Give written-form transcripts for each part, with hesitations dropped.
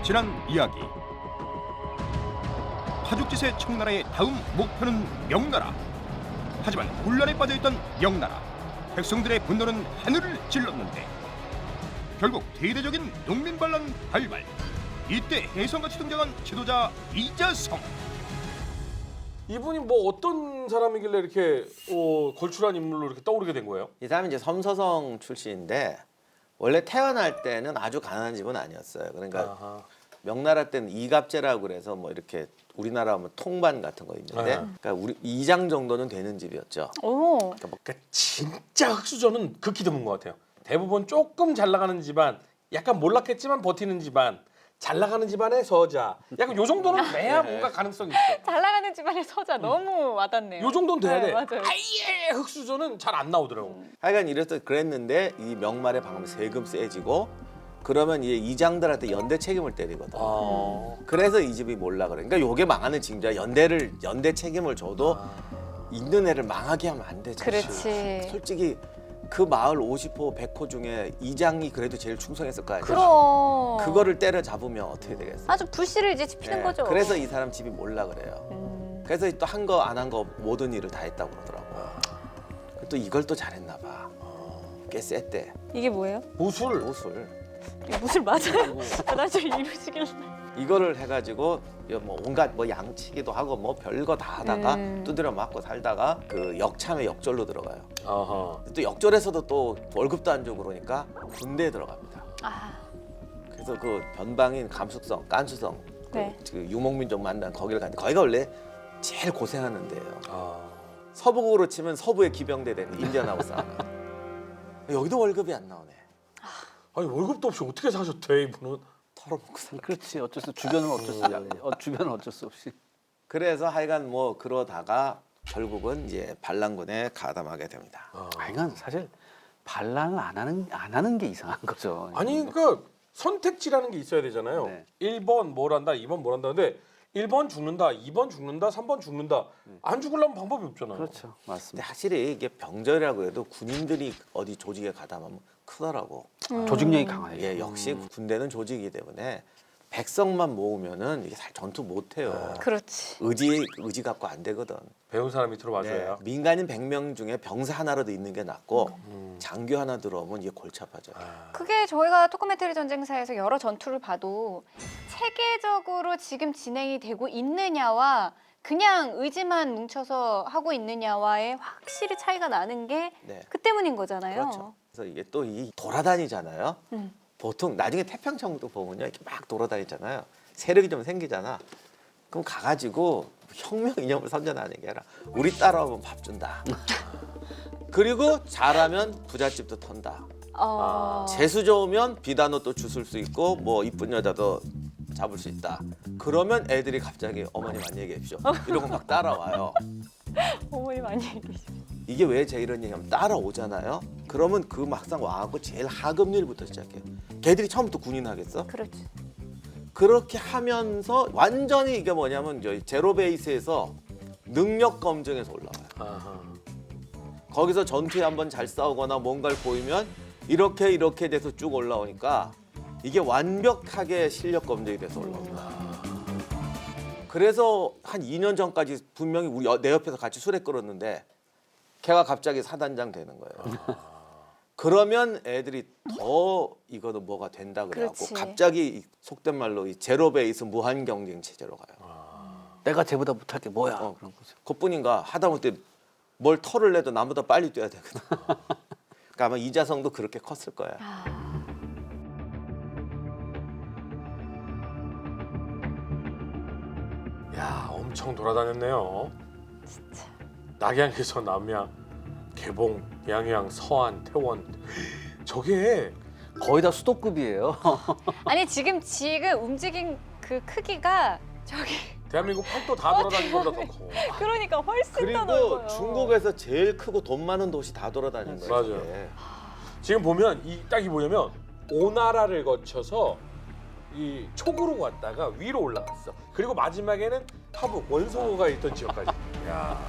지난 이야기. 파죽지세 청나라의 다음 목표는 명나라. 하지만 혼란에 빠져있던 명나라. 백성들의 분노는 하늘을 찔렀는데 결국 대대적인 농민 반란 발발. 이때 해성같이 등장한 지도자 이자성. 이분이 뭐 어떤 사람이길래 이렇게 걸출한 인물로 이렇게 떠오르게 된 거예요? 이 사람이 이제 섬서성 출신인데 원래 태어날 때는 아주 가난한 집은 아니었어요. 그러니까 아하. 명나라 때는 이갑제라고 그래서 뭐 이렇게 우리나라 하면 통반 같은 거 있는데 그러니까 우리 이장 정도는 되는 집이었죠. 오. 그러니까 진짜 흑수저는 극히 드문 것 같아요. 대부분 조금 잘 나가는 집안, 약간 몰락했지만 버티는 집안, 잘 나가는 집안의 서자. 약간 요 정도는 돼야 뭔가 가능성이 있어. 잘 나가는 집안의 서자 너무 와닿네요. 요 정도는 돼야 네, 돼. 맞아요. 아예 흑수저는 잘 안 나오더라고. 하여간 이래서 그랬는데 이 명말에 방금 세금 세지고 그러면 이제 이장들한테 연대 책임을 때리거든. 아. 그래서 이 집이 몰라 그래. 그러니까 요게 망하는 징조야. 연대 책임을 줘도 있는 애를 망하게 하면 안 되지. 그렇지. 솔직히 그 마을 50호 100호 중에 이장이 그래도 제일 충성했을 거 아니야. 그럼. 그거를 때려 잡으면 어떻게 되겠어? 아주 불씨를 이제 지피는 예, 거죠. 그래서 이 사람 집이 몰라 그래요. 그래서 또 한 거 안 한 거 모든 일을 다 했다고 그러더라고. 또 이걸 또 잘했나 봐. 꽤 셌대. 이게 뭐예요? 무술. 옷을. 이거 무술 맞아요? 나중에 이루시길래. 이거를 해가지고 뭐 온갖 뭐 양치기도 하고 뭐 별거 다 하다가 두드려 맞고 살다가 그 역참에 역졸로 들어가요. 아하. 또 역졸에서도 또 월급도 안 주고 그러니까 군대에 들어갑니다. 아, 그래서 그 변방인 감숙성, 깐수성 네. 그 유목민족 만난 거기를 갔는데 거기가 원래 제일 고생하는 데예요. 아. 서부국으로 치면 서부의 기병대 되는 인디아나우스 하나. 여기도 월급이 안 나오네. 아니 월급도 없이 어떻게 사셨대 이분은? 털어먹고 살. 그렇지 어쩔 수 주변은 어쩔 수 주변은 어쩔 수 없이. 그래서 하여간 뭐 그러다가 결국은 이제 반란군에 가담하게 됩니다. 아 이건 사실 반란을 안 하는 게 이상한 거죠. 아니 그러니까 선택지라는 게 있어야 되잖아요. 네. 1번 뭘 한다, 2번 뭘 한다. 근데 1번 죽는다, 2번 죽는다, 3번 죽는다. 안 죽으려면 방법이 없잖아요. 그렇죠, 근데 맞습니다. 확실히 이게 병절이라고 해도 군인들이 어디 조직에 가담하면 크더라고. 조직력이 강하죠. 이게 역시 군대는 조직이기 때문에 백성만 모으면은 이게 잘 전투 못 해요. 그렇지. 의지 갖고 안 되거든. 배운 사람 밑으로 네, 맞아야. 민간인 100명 중에 병사 하나라도 있는 게 낫고 장교 하나 들어오면 이게 골치 아파져요. 그게 저희가 토크메트리 전쟁사에서 여러 전투를 봐도 체계적으로 지금 진행이 되고 있느냐와 그냥 의지만 뭉쳐서 하고 있느냐와의 확실히 차이가 나는 게 네. 그 때문인 거잖아요. 그렇죠. 그래서 이게 또 이 돌아다니잖아요. 음. 보통 나중에 태평천도 보면요, 이렇게 막 돌아다니잖아요. 세력이 좀 생기잖아. 그럼 가가지고 혁명 이념을 선전하는 게 아니라 우리 따라오면 밥 준다. 그리고 잘하면 부잣집도 턴다. 재수 좋으면 비단옷도 주술 수 있고 뭐 이쁜 여자도 잡을 수 있다. 그러면 애들이 갑자기 어머님 안녕히 계십시오. 이러고 막 따라와요. 어머니 많이 얘기하시죠. 이게 왜 제일 이런 얘기하면 따라오잖아요. 그러면 그 막상 와갖고 제일 하급일부터 시작해요. 걔들이 처음부터 군인 하겠어? 그렇지. 그렇게 하면서 완전히 이게 뭐냐면 저희 제로 베이스에서 능력 검증에서 올라와요. 아하. 거기서 전투에 한번 잘 싸우거나 뭔가를 보이면 이렇게 돼서 쭉 올라오니까 이게 완벽하게 실력 검증이 돼서 올라옵니다. 그래서 한 2년 전까지 분명히 내 옆에서 같이 술에 끓었는데 걔가 갑자기 사단장 되는 거예요. 그러면 애들이 더 이거는 뭐가 된다 그래갖고 그렇지. 갑자기 속된 말로 이 제로 베이스 무한 경쟁 체제로 가요. 내가 쟤보다 못할 게 뭐야 그런 거죠. 그뿐인가 하다못해 뭘 털을 내도 나보다 빨리 뛰어야 되거든. 그러니까 아마 이자성도 그렇게 컸을 거야. 야 엄청 돌아다녔네요. 진짜. 낙양에서 남양, 개봉, 양양, 서안, 태원. 저게 거의 다 수도급이에요. 아니 지금 움직인 그 크기가 저기 대한민국 팔도 다 돌아다닌 것보다 더 커. 그러니까 훨씬 더 그리고 넓어요. 중국에서 제일 크고 돈 많은 도시 다 돌아다닌 거예요. 맞아요. 저게. 지금 보면 이 딱이 뭐냐면 오나라를 거쳐서 이 초구로 갔다가 위로 올라갔어. 그리고 마지막에는 하북 원소가 있던 지역까지. 야.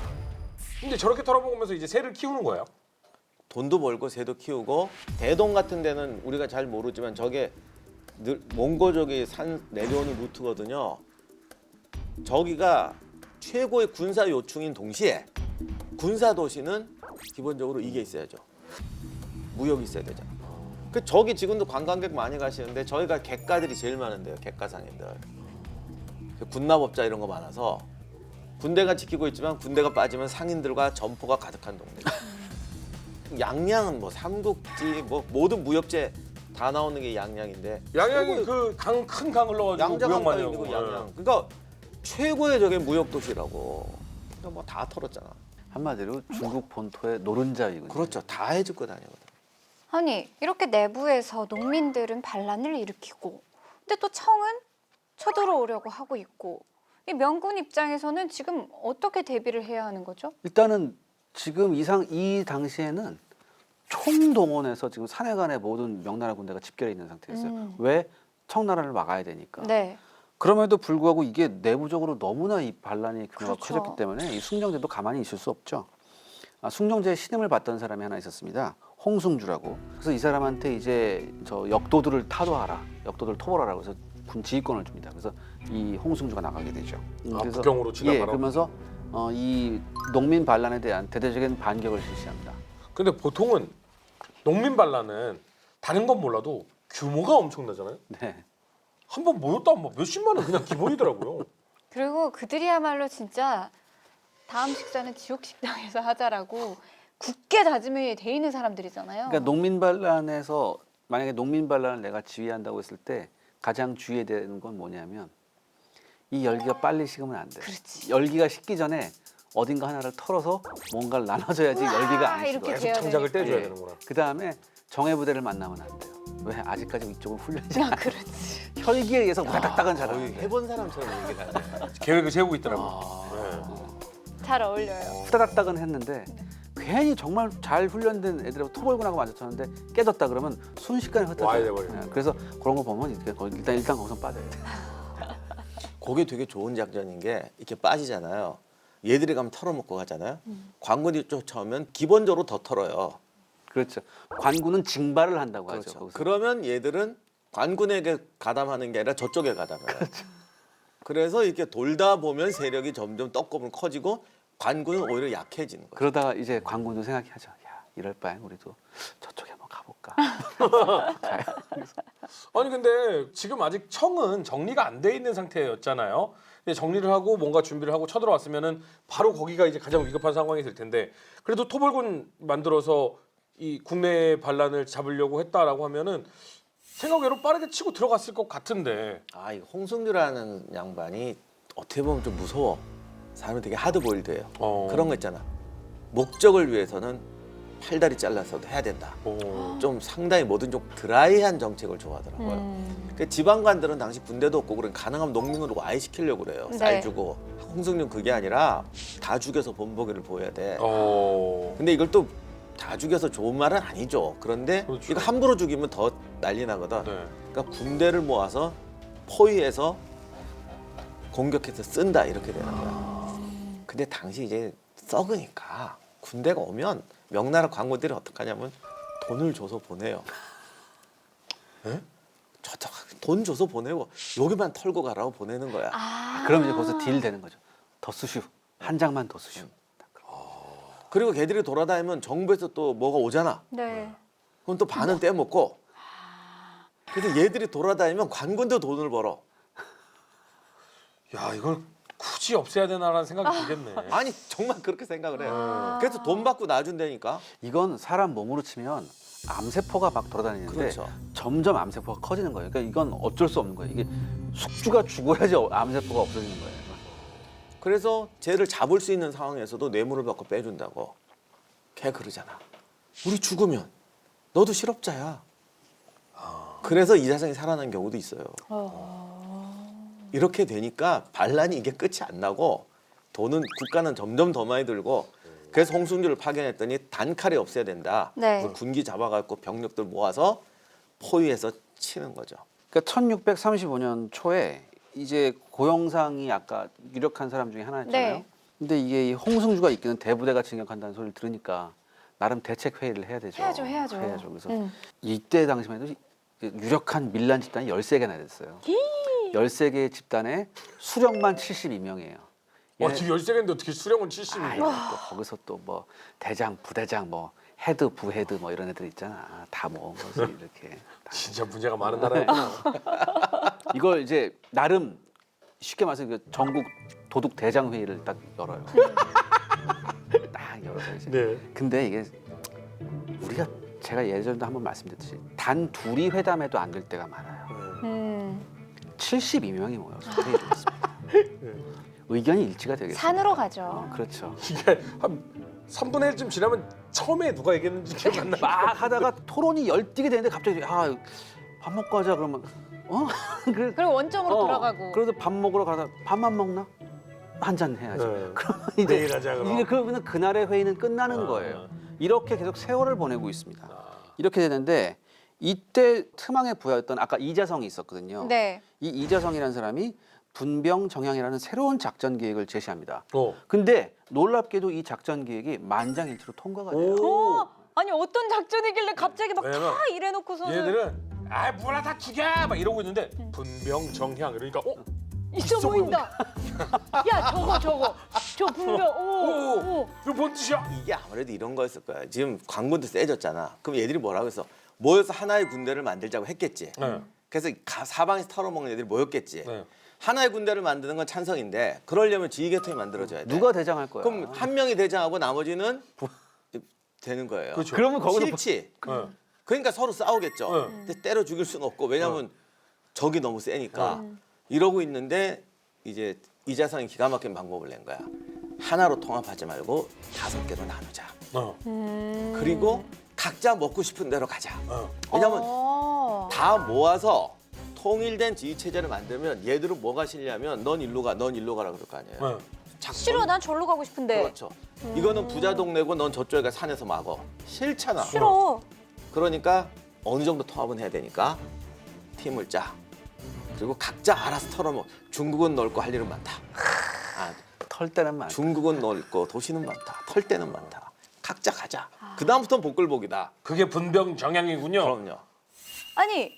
근데 저렇게 털어보면서 이제 새를 키우는 거예요. 돈도 벌고 새도 키우고 대동 같은 데는 우리가 잘 모르지만 저게 늘 몽고족이 산 내려오는 루트거든요. 저기가 최고의 군사 요충인 동시에 군사 도시는 기본적으로 이게 있어야죠. 무역이 있어야 되잖아. 그 저기 지금도 관광객 많이 가시는데 저희가 객가들이 제일 많은데요. 객가상인들. 군납업자 이런 거 많아서 군대가 지키고 있지만 군대가 빠지면 상인들과 점포가 가득한 동네. 양양은 뭐 삼국지 뭐 모든 무역재 다 나오는 게 양양인데 양양이 최고의 그 큰 강을 넣어가지고 양자강 무역 많이 따위고 하고. 양양. 그러니까 최고의 저게 무역 도시라고. 그러니까 뭐 다 털었잖아. 한마디로 중국 본토의 노른자이군요. 그렇죠. 다 해줄 거 다니거든. 아니 이렇게 내부에서 농민들은 반란을 일으키고 근데 또 청은 쳐들어오려고 하고 있고 이 명군 입장에서는 지금 어떻게 대비를 해야 하는 거죠? 일단은 지금 이 당시에는 총동원해서 지금 산해간의 모든 명나라 군대가 집결해 있는 상태였어요. 왜? 청나라를 막아야 되니까. 네. 그럼에도 불구하고 이게 내부적으로 너무나 이 반란이 규모가 그렇죠. 커졌기 때문에 이 숭령제도 가만히 있을 수 없죠. 숭령제의 신임을 받던 사람이 하나 있었습니다. 홍승주라고. 그래서 이 사람한테 이제 저 역도들을 타도하라, 역도들을 토벌하라 그래서 군 지휘권을 줍니다. 그래서 이 홍승주가 나가게 되죠. 그래서 북경으로 지나가라. 예, 그러면서 이 농민 반란에 대한 대대적인 반격을 실시합니다. 근데 보통은 농민 반란은 다른 건 몰라도 규모가 엄청나잖아요. 네. 한 번 모였다 뭐 몇십만 원 그냥 기본이더라고요. 그리고 그들이야말로 진짜 다음 식사는 지옥 식당에서 하자라고 굳게 다짐이 돼 있는 사람들이잖아요. 그러니까 농민 반란에서 만약에 농민 반란을 내가 지휘한다고 했을 때 가장 주의해야 되는 건 뭐냐면 이 열기가 빨리 식으면 안 돼. 그렇지. 열기가 식기 전에 어딘가 하나를 털어서 뭔가를 나눠줘야지 우와, 열기가 안 이렇게 식어요. 돼야 장작을 떼줘야 예. 되는구나. 그 다음에 정예부대를 만나면 안 돼요. 왜? 아직까지 이쪽은 훈련이 아, 안 돼. 그렇지. 혈기에 의해서 우다닥닥은 거의 잘하는데 해본 사람처럼 얘기를 하네. 계획을 세우고 있더라고요. 잘 어울려요. 후다닥닥은 했는데 괜히 정말 잘 훈련된 애들하고 토벌군하고 마주쳤는데 깨졌다 그러면 순식간에 와야 흩어져요. 돼버려요. 예, 그래서 그런 거 보면 이렇게 일단 거기서 빠져야 돼. 그게 되게 좋은 작전인 게 이렇게 빠지잖아요. 얘들이 가면 털어먹고 가잖아요. 관군이 쫓아오면 기본적으로 더 털어요. 그렇죠. 관군은 징발을 한다고 하죠. 그렇죠. 거기서. 그러면 얘들은 관군에게 가담하는 게 아니라 저쪽에 가담해요. 그래서 이렇게 돌다 보면 세력이 점점 떡고물 커지고 관군은 오히려 약해지는 거예요. 그러다가 이제 관군도 생각이 하죠. 야, 이럴 바엔 우리도 저쪽에 한번 가볼까. 아니 근데 지금 아직 청은 정리가 안 돼 있는 상태였잖아요. 근데 정리를 하고 뭔가 준비를 하고 쳐들어왔으면은 바로 거기가 이제 가장 위급한 상황이 될 텐데 그래도 토벌군 만들어서 이 국내 반란을 잡으려고 했다라고 하면은 생각외로 빠르게 치고 들어갔을 것 같은데. 아, 이 홍승주라는 양반이 어떻게 보면 좀 무서워. 사람이 되게 하드보일드해요. 그런 거 있잖아. 목적을 위해서는 팔다리 잘라서도 해야 된다. 좀 상당히 뭐든 좀 드라이한 정책을 좋아하더라고요. 그 지방관들은 당시 군대도 없고 그런 가능하면 농민으로 아예 시키려고 그래요. 네. 쌀 주고. 홍승주는 그게 아니라 다 죽여서 본보기를 보여야 돼. 근데 이걸 또 다 죽여서 좋은 말은 아니죠. 그런데 그렇죠. 이거 함부로 죽이면 더 난리 나거든. 네. 그러니까 군대를 모아서 포위해서 공격해서 쓴다 이렇게 되는 거야. 근데 당시 이제 썩으니까 군대가 오면 명나라 관군들이 어떻게 하냐면 돈을 줘서 보내요. 돈 줘서 보내고 여기만 털고 가라고 보내는 거야. 그럼 이제 거기서 딜 되는 거죠. 더 쓰슈. 한 장만 더 쓰슈. 그리고 걔들이 돌아다니면 정부에서 또 뭐가 오잖아. 네. 그럼 또 반은 떼먹고. 그래서 얘들이 돌아다니면 관군도 돈을 벌어. 야 이걸 굳이 없애야 되나라는 생각이 들겠네. 아니 정말 그렇게 생각을 해요. 그래서 돈 받고 놔준다니까. 이건 사람 몸으로 치면 암세포가 막 돌아다니는데 그렇죠. 점점 암세포가 커지는 거예요. 그러니까 이건 어쩔 수 없는 거예요. 이게 숙주가 죽어야지 암세포가 없어지는 거예요. 그래서 쟤를 잡을 수 있는 상황에서도 뇌물을 받고 빼준다고. 걔 그러잖아. 우리 죽으면 너도 실업자야. 그래서 이자성이 살아난 경우도 있어요. 이렇게 되니까 반란이 이게 끝이 안 나고 돈은 국가는 점점 더 많이 들고 그래서 홍승주를 파견했더니 단칼에 없애야 된다. 네. 그래서 군기 잡아갖고 병력들 모아서 포위해서 치는 거죠. 그러니까 1635년 초에 이제 고영상이 아까 유력한 사람 중에 하나였잖아요. 네. 근데 이게 이 홍승주가 이끄는 대부대가 진격한다는 소리를 들으니까 나름 대책 회의를 해야 되죠. 해야죠. 그래서 음. 이때 당시만 해도 유력한 밀란 집단이 13개나 됐어요. 13개 집단에 수령만 72명이에요. 와, 지금 13개인데 어떻게 수령은 70이야? 아이고, 또 거기서 또 뭐 대장, 부대장, 뭐 헤드, 부헤드 뭐 이런 애들 있잖아. 다 모은 거지 이렇게. 진짜 문제가 많은 나라였구나. 이걸 이제 나름 쉽게 말해서 그 전국 도둑 대장 회의를 딱 열어요. 딱 열어서 이제. 네. 근데 이게 우리가 제가 예전에도 한번 말씀드렸듯이 단 둘이 회담해도 안 될 때가 많아요. 72명이 모여서 회의를 했습니다. 의견이 일치가 되겠어요. 산으로 가죠. 그렇죠. 이게 한 3분의 1쯤 지나면 처음에 누가 얘기했는지 기억 안 나. 막 하다가 토론이 열띠게 되는데 갑자기 밥 먹고 하자 그러면 그래, 그리고 원점으로 돌아가고. 그래도 밥 먹으러 가다 밥만 먹나? 한 잔 해야지. 네. 그러면 내일 이제 하자, 그럼. 이게 그러면 그날의 회의는 끝나는 거예요. 이렇게 계속 세월을 보내고 있습니다. 이렇게 되는데 이때 트망에 부여했던 아까 이자성이 있었거든요. 네. 이 이자성이라는 사람이 분병 정향이라는 새로운 작전 계획을 제시합니다. 어. 근데 놀랍게도 이 작전 계획이 만장일치로 통과가 돼요. 오. 아니 어떤 작전이길래 갑자기 막 왜냐면 다 이래놓고서는 얘들은 뭐라 다 죽여 막 이러고 있는데 분병 정향 그러니까 있어 보인다. 야 저 분명 오. 이거 뭔 뜻이야? 이게 아무래도 이런 거였을 거야. 지금 관군도 세졌잖아. 그럼 얘들이 뭐라고 했어? 모여서 하나의 군대를 만들자고 했겠지. 네. 그래서 사방에서 털어먹는 애들이 모였겠지. 네. 하나의 군대를 만드는 건 찬성인데 그러려면 지휘계통이 만들어져야 돼. 누가 대장할 거야? 그럼 한 명이 대장하고 나머지는 되는 거예요. 그렇죠. 그러면 거기서 싫지. 네. 그러니까 서로 싸우겠죠. 네. 근데 때려 죽일 수는 없고 왜냐하면 적이 너무 세니까 이러고 있는데 이제 이자성이 기가 막힌 방법을 낸 거야. 하나로 통합하지 말고 5개로 나누자. 그리고 각자 먹고 싶은 대로 가자. 왜냐면 다 모아서 통일된 지휘 체제를 만들면 얘들은 뭐가 싫냐면 넌 일로 가, 넌 일로 가라 그럴 거 아니에요. 작전- 싫어 난 절로 가고 싶은데. 그렇죠. 이거는 부자 동네고 넌 저쪽에 가 산에서 막어. 싫잖아. 싫어. 그러니까 어느 정도 통합은 해야 되니까 팀을 짜. 그리고 각자 알아서 털어먹. 중국은 넓고 할 일은 많다. 털 때는 많아. 중국은 넓고 도시는 많다. 털 때는 많다. 각자 가자. 그 다음부터는 복글복이다. 그게 분병 정향이군요. 그럼요. 아니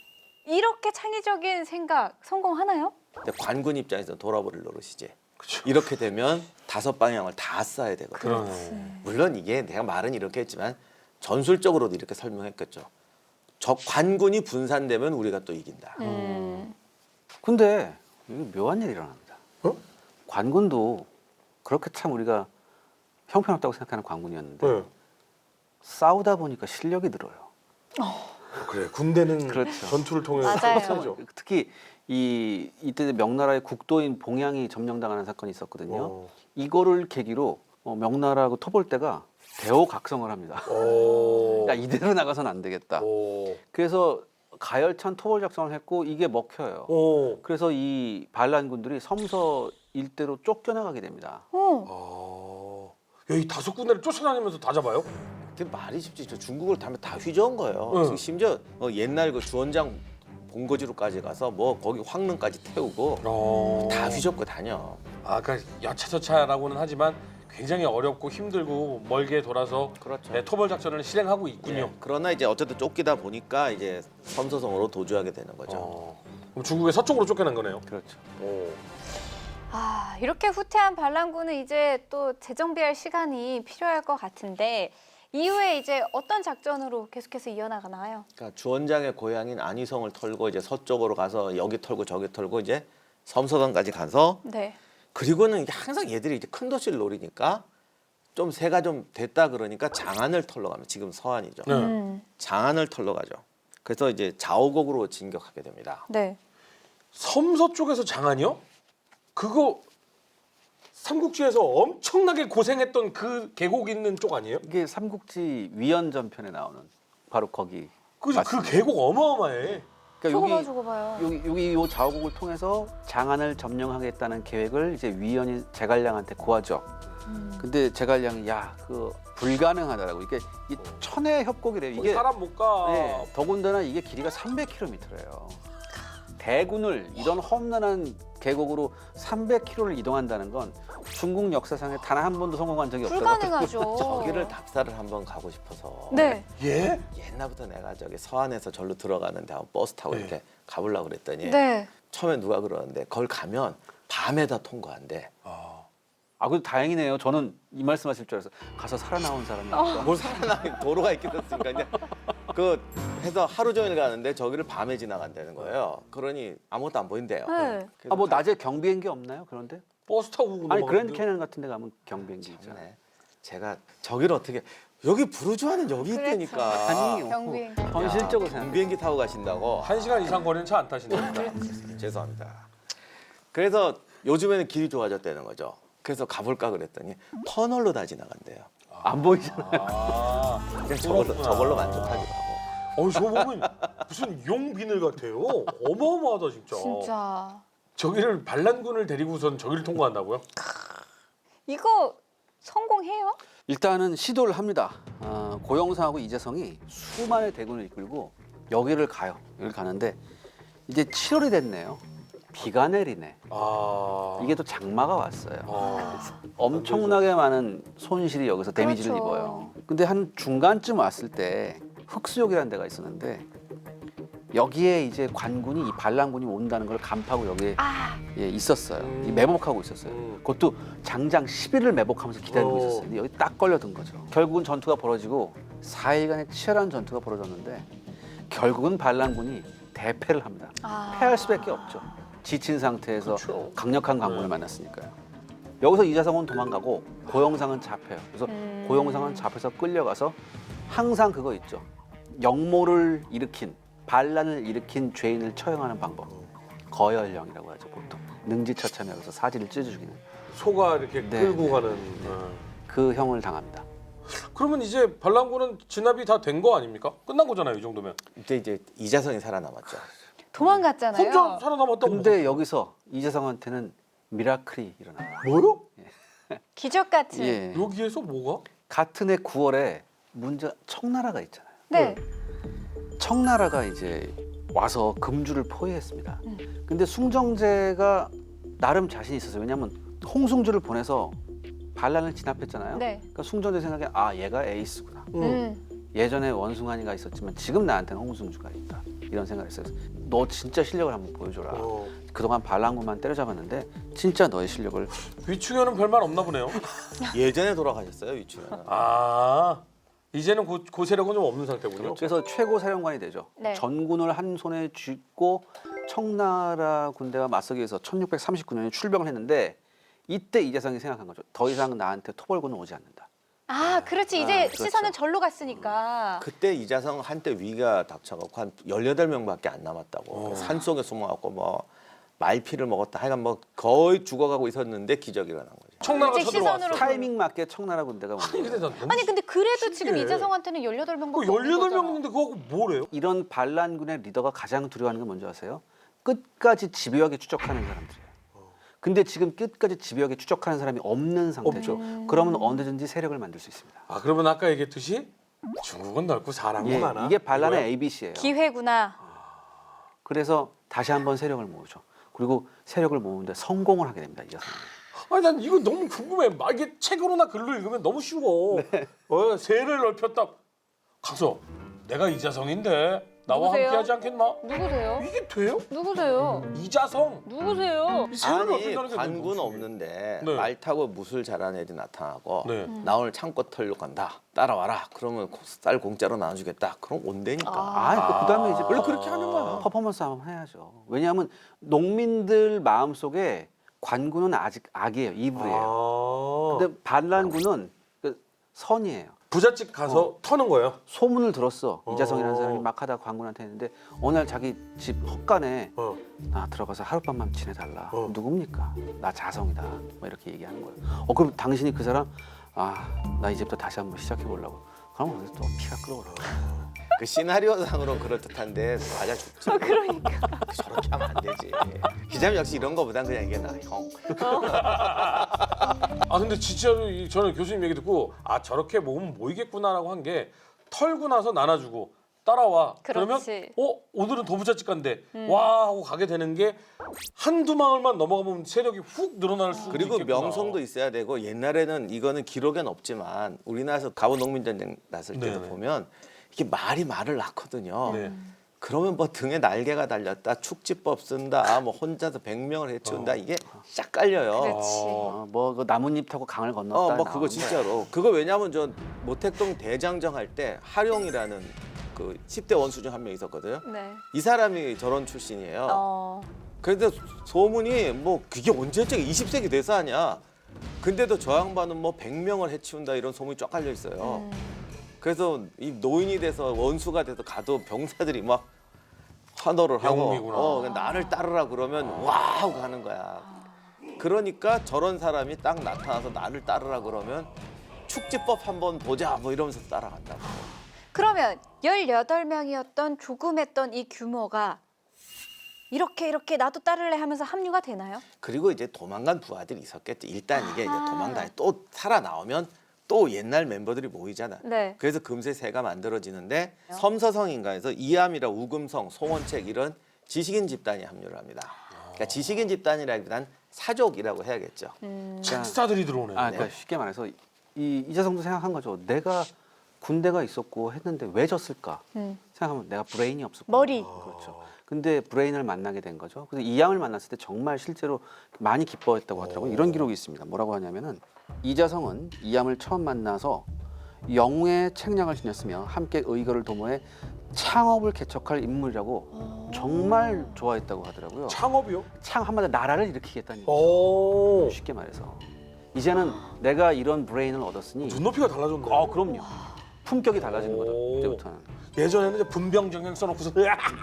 이렇게 창의적인 생각 성공하나요? 근데 관군 입장에서 돌아버릴 노릇이지. 그쵸. 이렇게 되면 5방향을 다 쏴야 되거든. 그러네. 물론 이게 내가 말은 이렇게 했지만 전술적으로도 이렇게 설명했겠죠. 적 관군이 분산되면 우리가 또 이긴다. 근데 이게 묘한 일이 일어납니다. 어? 관군도 그렇게 참 우리가 형편없다고 생각하는 관군이었는데 네. 싸우다 보니까 실력이 늘어요. 그래 군대는 그렇죠. 전투를 통해서 맞아요. 싸우죠. 특히 이때 명나라의 국도인 봉양이 점령당하는 사건이 있었거든요. 어. 이거를 계기로 명나라하고 토벌대가 대호각성을 합니다. 오. 야, 이대로 나가서는 안 되겠다. 오. 그래서 가열찬 토벌 작전을 했고 이게 먹혀요. 오. 그래서 이 반란군들이 섬서 일대로 쫓겨나가게 됩니다. 야, 이 5군데를 쫓아다니면서 다 잡아요? 근데 말이 쉽지. 저 중국을 다음에 다 휘저은 거예요. 응. 지금 심지어 옛날 그 주원장 본거지로까지 가서 뭐 거기 황릉까지 태우고 다 휘젓고 다녀. 그러니까 여차저차라고는 하지만 굉장히 어렵고 힘들고 멀게 돌아서 그렇죠. 네, 토벌 작전을 실행하고 있군요. 예. 그러나 이제 어쨌든 쫓기다 보니까 이제 섬서성으로 도주하게 되는 거죠. 그럼 중국의 서쪽으로 쫓겨난 거네요. 그렇죠. 오. 이렇게 후퇴한 반란군은 이제 또 재정비할 시간이 필요할 것 같은데 이후에 이제 어떤 작전으로 계속해서 이어나가나요? 그러니까 주원장의 고향인 안희성을 털고 이제 서쪽으로 가서 여기 털고 저기 털고 이제 섬서성까지 가서 네. 그리고는 이게 항상 얘들이 이제 큰 도시를 노리니까 좀 새가 좀 됐다 그러니까 장안을 털러 가면 지금 서안이죠. 네. 장안을 털러 가죠. 그래서 이제 자오곡으로 진격하게 됩니다. 네. 섬서 쪽에서 장안이요? 그거 삼국지에서 엄청나게 고생했던 그 계곡 있는 쪽 아니에요? 이게 삼국지 위연전편에 나오는 바로 거기. 그죠? 그 계곡 어마어마해. 그러니까 저거 봐요. 여기 이 자오곡을 통해서 장안을 점령하겠다는 계획을 이제 위연이 제갈량한테 고하죠. 근데 제갈량이 그 불가능하다라고 이게 이 천의 협곡이래요. 거기 이게 사람 못 가. 네, 더군다나 이게 길이가 300km래요. 대군을 이런 험난한 계곡으로 300km를 이동한다는 건 중국 역사상에 단 한 번도 성공한 적이 없어요. 불가능하죠. 저기를 답사를 한번 가고 싶어서 네. 예? 옛날부터 내가 저기 서안에서 절로 들어가는데 한번 버스 타고 네. 이렇게 가보려고 그랬더니 네. 처음에 누가 그러는데 거기 가면 밤에다 통과한대. 아, 그래도 다행이네요. 저는 이 말씀하실 줄 알았어요. 가서 살아나온 사람이 뭘 살아나 도로가 있겠었으니까 이제 그 해서 하루 종일 가는데 저기를 밤에 지나간다는 거예요. 그러니 아무것도 안 보인대요. 네. 그래서 뭐 낮에 경비행기 없나요? 그런데? 버스 타고 오고 아니 넘어가는데요? 그랜드 캐년 같은 데 가면 경비행기 있잖아요. 네. 제가 저기를 어떻게 여기 부르주아는 여기 그렇죠. 있다니까. 아니요. 경비행기. 현실적으로 생각해. 비행기 타고 가신다고. 1시간 이상 거리는 차 안 타신다. 죄송합니다. 그래서 요즘에는 길이 좋아졌다는 거죠. 그래서 가볼까 그랬더니 터널로 다 지나간대요. 안 보이잖아요. 아, 그냥 그렇구나. 저걸로 만족하기도 하고. 저거 보면 무슨 용 비늘 같아요. 어마어마하다 진짜. 진짜. 저기를 반란군을 데리고선 저기를 통과한다고요? 이거 성공해요? 일단은 시도를 합니다. 고영상하고 이재성이 수많은 대군을 이끌고 여기를 가요. 여기를 가는데 이제 7월이 됐네요. 비가 내리네. 아, 이게 또 장마가 왔어요. 아, 엄청나게 많은 손실이 여기서 데미지를 그렇죠. 입어요. 근데 한 중간쯤 왔을 때 흑수역이라는 데가 있었는데 여기에 이제 관군이 이 반란군이 온다는 걸 간파하고 여기에 아, 예, 있었어요. 이 매복하고 있었어요. 그것도 장장 10일을 매복하면서 기다리고 오. 있었어요. 근데 여기 딱 걸려든 거죠. 결국은 전투가 벌어지고 4일간의 치열한 전투가 벌어졌는데 결국은 반란군이 대패를 합니다. 아. 패할 수밖에 없죠. 지친 상태에서 그렇죠. 강력한 강군을 네. 만났으니까요. 여기서 이자성은 도망가고 고영상은 잡혀요. 그래서 고영상은 잡혀서 끌려가서 항상 그거 있죠. 역모를 일으킨 반란을 일으킨 죄인을 처형하는 방법. 거열령이라고 하죠 보통. 능지처참에 여기서 사지를 찢어 죽이는 소가 이렇게 네, 끌고 네, 가는. 네. 어. 그 형을 당합니다. 그러면 이제 반란군은 진압이 다 된 거 아닙니까? 끝난 거잖아요, 이 정도면. 이때 이제 이자성이 살아남았죠. 도망갔잖아요. 혼자 살아남았다고. 근데 여기서 이재성한테는 미라클이 일어나요. 뭐요? 기적 같은. 예. 여기에서 뭐가? 같은 해 9월에 문제 청나라가 있잖아요. 네. 청나라가 이제 와서 금주를 포위했습니다. 근데 숭정제가 나름 자신이 있었어요. 왜냐하면 홍숭주를 보내서 반란을 진압했잖아요. 네. 그러니까 숭정제 생각에 아 얘가 에이스구나. 예전에 원숭아니가 있었지만 지금 나한테는 홍숭주가 있다. 이런 생각을 했어요. 너 진짜 실력을 한번 보여줘라. 그동안 반란군만 때려잡았는데 진짜 너의 실력을 위충현은 별말 없나 보네요. 예전에 돌아가셨어요 위치는. 아, 이제는 그 세력은 좀 없는 상태군요. 그래서 최고 사령관이 되죠. 네. 전군을 한 손에 쥐고 청나라 군대와 맞서기 위해서 1639년에 출병을 했는데 이때 이재성이 생각한 거죠. 더 이상 나한테 토벌군은 오지 않는다. 아, 그렇지. 이제 그렇죠. 시선은 절로 갔으니까. 그때 이자성 한때 위가 닥쳐갖고 한 18명밖에 안 남았다고. 산속에 숨어갖고 뭐 말피를 먹었다. 하여간 뭐 거의 죽어가고 있었는데 기적이 일어난 거죠. 청나라가 일제 쳐들어왔어. 시선으로- 타이밍 맞게 청나라 군대가 온 아니 거예요. 근데 난 너무 아니 근데 그래도 지금 신기해. 이재성한테는 18명밖에 그 없는 거잖아. 18명인데 그거하고 뭐래요? 이런 반란군의 리더가 가장 두려워하는 게 뭔지 아세요? 끝까지 집요하게 추적하는 사람들이에요. 근데 지금 끝까지 집요하게 추적하는 사람이 없는 상태죠. 그러면 언제든지 세력을 만들 수 있습니다. 아, 그러면 아까 얘기했듯이 중국은 넓고 사람은 예, 많아. 이게 반란의 이거야? ABC예요. 기회구나. 그래서 다시 한번 세력을 모으죠. 그리고 세력을 모으는데 성공을 하게 됩니다. 이재성이. 아니 난 이거 너무 궁금해. 막 이게 책으로나 글로 읽으면 너무 쉬워. 세를 넓혔다. 강서, 내가 이자성인데 나와 누구세요? 함께하지 않겠나? 누구세요? 이게 돼요? 누구세요? 이자성. 누구세요? 이 세를 아니 넓힌다는 게 관군 무슨 없는데 네. 말 타고 무술 잘하는 애들이 나타나고 네. 나 오늘 창고 털려 간다. 따라와라. 그러면 쌀 공짜로 나눠주겠다. 그럼 온다니까. 그다음에 이제 원래 그렇게 하는 거야. 퍼포먼스 한번 해야죠. 왜냐하면 농민들 마음속에 관군은 아직 악이에요. 이불이에요. 아. 근데 반란군은 그 선이에요. 부잣집 가서 터는 거예요. 소문을 들었어. 이자성이라는 어. 사람이 막 하다가 관군한테 했는데 어느 날 자기 집 헛간에 어. 나 들어가서 하룻밤만 지내달라. 어. 누굽니까? 나 자성이다. 뭐 이렇게 얘기하는 거예요. 그럼 당신이 그 사람 나 이제부터 다시 한번 시작해 보려고. 그럼 거기서 또 피가 끓어올라. 그 시나리오상으로는 그럴듯한데 맞아 죽지. 그러니까. 저렇게 하면 안 되지. 기자님 역시 이런 거보단 그냥 이게 나 형. 아 근데 진짜로 저는 교수님 얘기 듣고 아 저렇게 모으면 모이겠구나라고 한 게 털고 나서 나눠주고 따라와. 그렇지. 그러면 오늘은 도부잣집 간대. 와 하고 가게 되는 게 한두 마을만 넘어가 보면 세력이 훅 늘어날 수도 그리고 있겠구나. 명성도 있어야 되고 옛날에는 이거는 기록엔 없지만 우리나라에서 갑오 농민전쟁 났을 때도 네네. 보면 이게 말을 낳거든요. 네. 그러면 뭐 등에 날개가 달렸다, 축지법 쓴다, 뭐 혼자서 100명을 해치운다 이게 쫙 깔려요. 그렇지. 뭐그 나뭇잎 타고 강을 건넜다. 뭐 그거 진짜로. 그거 왜냐면 저 모택동 대장정 할 때 하룡이라는 그 10대 원수 중 한 명 있었거든요. 네. 이 사람이 저런 출신이에요. 어. 그런데 소문이 뭐 그게 언제쯤 20세기 돼서 하냐. 근데도 저 양반은 뭐 100명을 해치운다 이런 소문이 쫙 깔려 있어요. 그래서 이 노인이 돼서 원수가 돼서 가도 병사들이 막 환호를 하고 영웅이구나. 그냥 나를 따르라 그러면 와 하고 가는 거야. 그러니까 저런 사람이 딱 나타나서 나를 따르라 그러면 축지법 한번 보자 뭐 이러면서 따라간다고. 그러면 18명이었던 조금했던 이 규모가 이렇게 나도 따를래 하면서 합류가 되나요? 그리고 이제 도망간 부하들이 있었겠지. 일단 이게 이제 도망가 또 살아나오면 또 옛날 멤버들이 모이잖아. 네. 그래서 금세 새가 만들어지는데 섬서성인가에서 이암이라 우금성, 송원책 이런 지식인 집단이 합류를 합니다. 그러니까 지식인 집단이라기보단 사족이라고 해야겠죠. 책사들이 들어오네. 그러니까 쉽게 말해서 이자성도 생각한 거죠. 내가 군대가 있었고 했는데 왜 졌을까? 생각하면 내가 브레인이 없었고. 머리. 그렇죠. 근데 브레인을 만나게 된 거죠. 그래서 이양을 만났을 때 정말 실제로 많이 기뻐했다고 하더라고요. 이런 기록이 있습니다. 뭐라고 하냐면은 이자성은 이암을 처음 만나서 영웅의 책량을 지녔으며 함께 의거를 도모해 창업을 개척할 인물이라고 정말 좋아했다고 하더라고요. 창업이요? 한마디로 나라를 일으키겠다는 얘기죠. 오. 쉽게 말해서 이제는 내가 이런 브레인을 얻었으니 눈높이가 달라졌네. 그럼요. 품격이 달라지는 거죠. 오. 이제부터는. 예전에는 이제 분병정령 써놓고서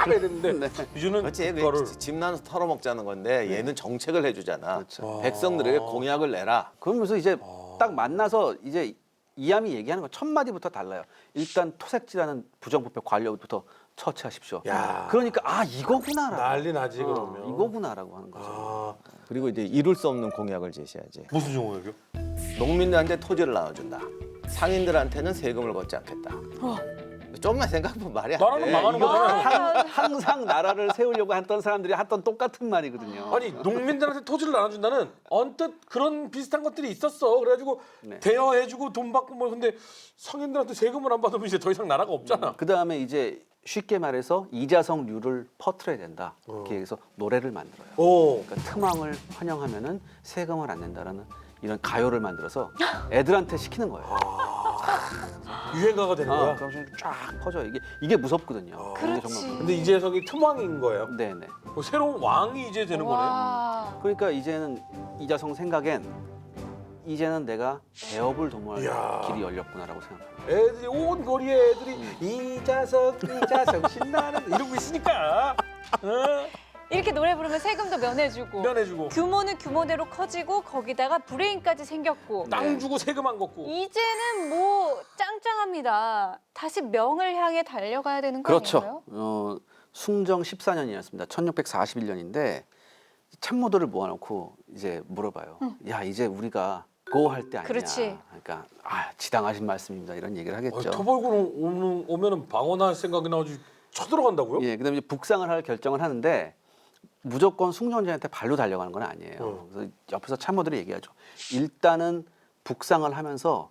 이랬는데 네. 이제는 그렇지. 그거를 집 나눠서 털어먹자는 건데 얘는 정책을 해주잖아. 그렇죠. 백성들에게 공약을 내라. 그러면서 이제 딱 만나서 이제 이암이 얘기하는 거 첫 마디부터 달라요. 일단 토색지라는 부정부패 관료부터 처치하십시오. 야. 그러니까 이거구나라고. 난리 나지 그러면. 이거구나라고 하는 거죠. 아, 그리고 이제 이룰 수 없는 공약을 제시하지. 무슨 종목이요? 농민들한테 토지를 나눠준다. 상인들한테는 세금을 걷지 않겠다. 좀만 생각해보면 말이 안 돼. 나라는 망하는 이거 거잖아요. 항상 나라를 세우려고 했던 사람들이 했던 똑같은 말이거든요. 아니 농민들한테 토지를 나눠준다는 언뜻 그런 비슷한 것들이 있었어. 그래가지고 네. 대여해주고 돈 받고 뭐 근데 성인들한테 세금을 안 받으면 이제 더 이상 나라가 없잖아. 그 다음에 이제 쉽게 말해서 이자성류를 퍼뜨려야 된다. 이렇게 해서 노래를 만들어요. 오. 그러니까 트망을 환영하면은 세금을 안 낸다라는 이런 가요를 만들어서 애들한테 시키는 거예요. 유행가가 되는 거야. 그럼 쫙 퍼져요. 이게 무섭거든요. 이게 그렇지. 정말 근데 이재석이 틈왕인 거예요. 네네. 뭐 새로운 왕이 이제 되는 거네. 와. 그러니까 이제는 이자성 생각엔 이제는 내가 대업을 도모할 이야. 길이 열렸구나라고 생각합니다. 애들이 온 거리에 애들이 이자석 신나는 이러고 있으니까 이렇게 노래 부르면 세금도 면해주고 면해주고 규모는 규모대로 커지고 거기다가 브레인까지 생겼고 땅 주고 세금 안 걷고. 이제는 뭐 짱짱합니다. 다시 명을 향해 달려가야 되는 거 그렇죠. 아닌가요? 숭정 14년이었습니다. 1641년인데 참모들을 모아놓고 이제 물어봐요. 야 이제 우리가 고 할 때 아니냐. 그렇지. 그러니까 지당하신 말씀입니다. 이런 얘기를 하겠죠. 토벌군 오면은 방언할 생각이 나지 쳐들어간다고요? 예, 그다음에 이제 북상을 할 결정을 하는데 무조건 숭정제한테 발로 달려가는 건 아니에요. 그래서 옆에서 참모들이 얘기하죠. 일단은 북상을 하면서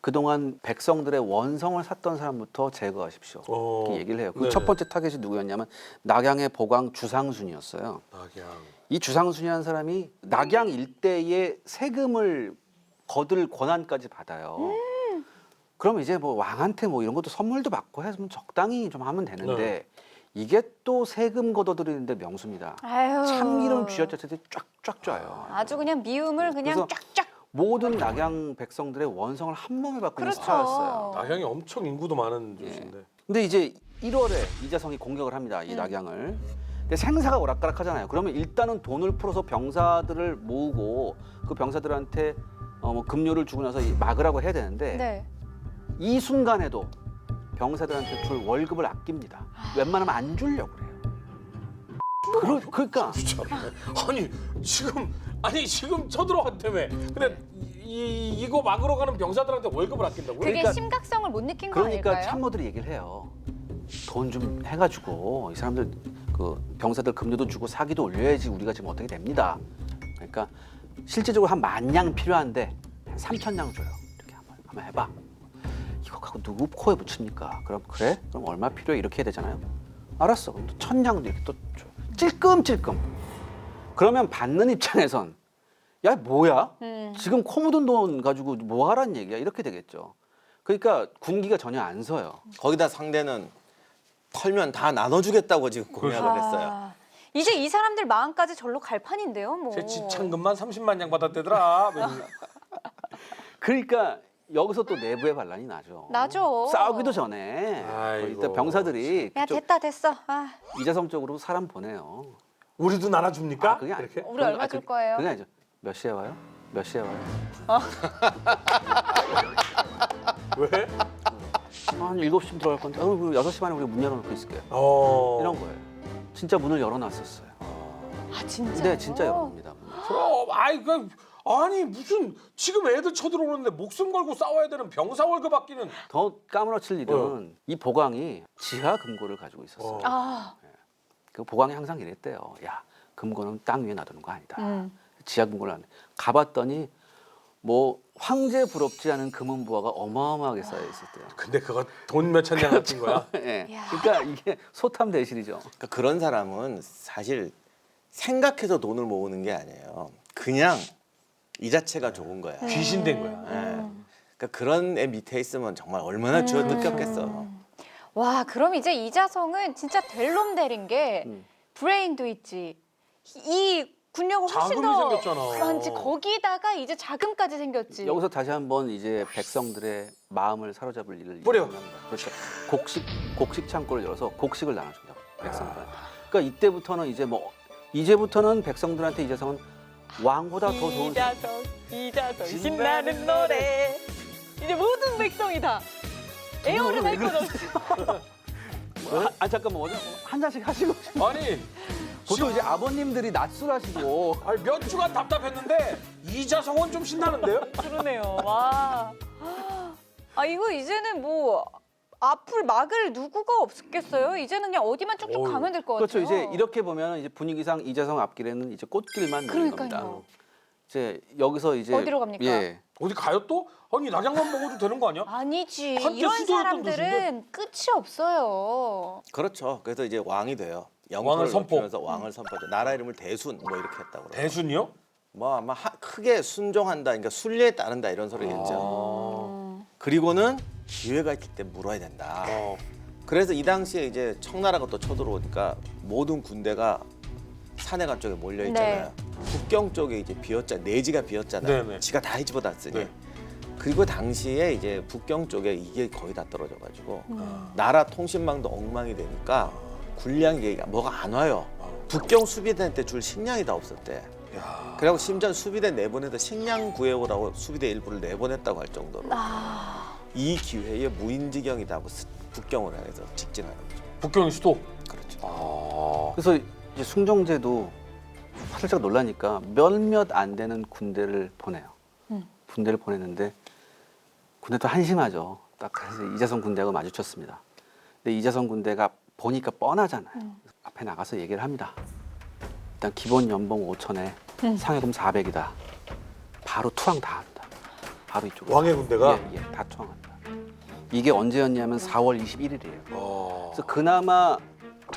그동안 백성들의 원성을 샀던 사람부터 제거하십시오. 이렇게 얘기를 해요. 그 네네. 첫 번째 타겟이 누구였냐면 낙양의 보광 주상순이었어요. 낙양. 이 주상순이라는 사람이 낙양 일대의 세금을 거둘 권한까지 받아요. 그러면 이제 뭐 왕한테 뭐 이런 것도 선물도 받고 해서 적당히 좀 하면 되는데 네. 이게 또 세금 걷어들이는데 명수입니다. 아유. 참기름 쥐어짰을 때 쫙쫙 쪄요. 아주 그냥 미움을 그냥 그래서 쫙쫙. 모든 낙양 백성들의 원성을 한 몸에 받고 있는 그렇죠. 스타였어요. 낙양이 엄청 인구도 많은 도시인데. 근데 이제 1월에 이자성이 공격을 합니다. 이 낙양을. 근데 생사가 오락가락하잖아요. 그러면 일단은 돈을 풀어서 병사들을 모으고 그 병사들한테 뭐 급료를 주고 나서 막으라고 해야 되는데 네. 이 순간에도 병사들한테 줄 월급을 아낍니다. 웬만하면 안 주려고 그래요. 그러니까 아니 지금 쳐들어왔다며. 근데 이거 막으러 가는 병사들한테 월급을 아낀다고요? 그게 그러니까- 심각성을 못 느낀 거 그러니까 아닐까요? 참모들이 얘기를 해요. 돈 좀 해가지고 이 사람들 그 병사들 급료도 주고 사기도 올려야지 우리가 지금 어떻게 됩니다. 그러니까 실제적으로 한 10,000냥 필요한데 한 3,000냥 줘요. 이렇게 한번 해봐. 이거 갖고 누구 코에 붙입니까? 그럼 그래? 그럼 얼마 필요해? 이렇게 해야 되잖아요. 알았어. 그럼 또 1,000냥도 이렇게 또 줘. 찔끔찔끔. 그러면 받는 입장에선 야 뭐야? 지금 코 묻은 돈 가지고 뭐 하란 얘기야? 이렇게 되겠죠. 그러니까 군기가 전혀 안 서요. 거기다 상대는 털면 다 나눠주겠다고 지금 공약을 했어요. 아, 이제 이 사람들 마음까지 절로 갈 판인데요, 뭐. 제 지창금만 30만 냥 받았대더라. 그러니까 여기서 또 내부의 반란이 나죠. 나죠. 싸우기도 전에 아이고. 일단 병사들이 야, 그쪽 됐다, 됐어. 아, 이자성 쪽으로 사람 보내요. 우리도 나눠줍니까? 그게 아니- 이렇게? 우리 얼마 줄 거예요? 그게 아니죠. 몇 시에 와요? 몇 시에 와요? 왜? 한 7시쯤 들어갈 건데 6시 반에 우리 문 열어놓고 있을게요. 이런 거예요. 진짜 문을 열어놨었어요. 아, 진짜? 네, 진짜 열어놓습니다. 그럼 아니 무슨 지금 애들 쳐들어오는데 목숨 걸고 싸워야 되는 병사 월급 받기는 더 까무러칠 일은 이 보강이 지하 금고를 가지고 있었어요. 아, 그 보강이 항상 이랬대요. 야, 금고는 땅 위에 놔두는 거 아니다. 음. 지하 금고를 안 가봤더니 뭐 황제 부럽지 않은 금은 부화가 어마어마하게 쌓여 있었대요. 근데 그거 돈 몇천 냥 같은 거야? 예. 이야. 그러니까 이게 소탐 대실이죠. 그러니까 그런 사람은 사실 생각해서 돈을 모으는 게 아니에요. 그냥 이 자체가 좋은 거야. 귀신 된 거야. 예. 그러니까 그런 애 밑에 있으면 정말 얼마나 쥐어 뜯겼겠어. 와, 그럼 이제 이자성은 진짜 될 놈 되린 게 브레인도 있지. 이 군력을 훨씬 자금이 더 생겼잖아. 많지. 거기다가 이제 자금까지 생겼지. 여기서 다시 한번 이제 백성들의 마음을 사로잡을 일을 뿌려. 합니다. 그렇죠. 곡식 창고를 열어서 곡식을 나눠준다고 백성들한테. 그러니까 이때부터는 이제부터는 백성들한테 이자성은 왕보다 더 좋은 이자성 신나는 노래. 이제 모든 백성이 다 에어를 할 것 없이. 잠깐만 한 잔씩 하시고 아니 보통 이제 아버님들이 낮술하시고 몇 주간 답답했는데 이자성은 좀 신나는데요? 그러네요. 와. 아, 이거 이제는 뭐 앞을 막을 누구가 없겠어요. 이제는 그냥 어디만 쭉쭉 어휴. 가면 될 것 같아요. 그렇죠. 이제 이렇게 보면 이제 분위기상 이자성 앞길에는 이제 꽃길만 보이는 겁니다. 그러니까요. 이제 여기서 이제 어디로 갑니까? 예. 어디 가요 또? 아니 낙양만 먹어도 되는 거 아니야? 아니지. 한때 이런 수도였던 사람들은 끝이 없어요. 그렇죠. 그래서 이제 왕이 돼요. 왕을 영토를 선포. 높이면서 왕을 선포죠. 나라 이름을 대순 뭐 이렇게 했다고 그래요. 대순이요? 뭐 아마 크게 순종한다, 그러니까 순리에 따른다 이런 소리겠죠. 그리고는 기회가 있을 때 물어야 된다. 그래서 이 당시에 이제 청나라가 또 쳐들어오니까 모든 군대가 산해관 쪽에 몰려 있잖아요. 북경 쪽에 이제 비었잖아요. 내지가 비었잖아요. 네네. 지가 다 뒤집어놨으니. 네. 그리고 당시에 이제 북경 쪽에 이게 거의 다 떨어져가지고 나라 통신망도 엉망이 되니까 군량이 뭐가 안 와요. 북경 수비대 때 줄 식량이 다 없었대. 야. 그리고 심지어 수비대 내보내서 식량 구해오라고 수비대 일부를 내보냈다고 할 정도로 이 기회에 무인지경이다고 북경을 향해서 직진하는 거죠. 북경의 수도. 그렇죠. 그래서 이제 숭정제도 살짝 놀라니까 몇몇 안 되는 군대를 보내요. 군대를 보냈는데 군대도 한심하죠. 딱 그래서 이자성 군대하고 마주쳤습니다. 근데 이자성 군대가 보니까 뻔하잖아요. 앞에 나가서 얘기를 합니다. 일단 기본 연봉 5천에 상여금 400이다. 바로 투항 다 한다. 바로 이쪽으로. 왕의 군대가? 예, 다 투항한다. 이게 언제였냐면 4월 21일이에요. 어. 그래서 그나마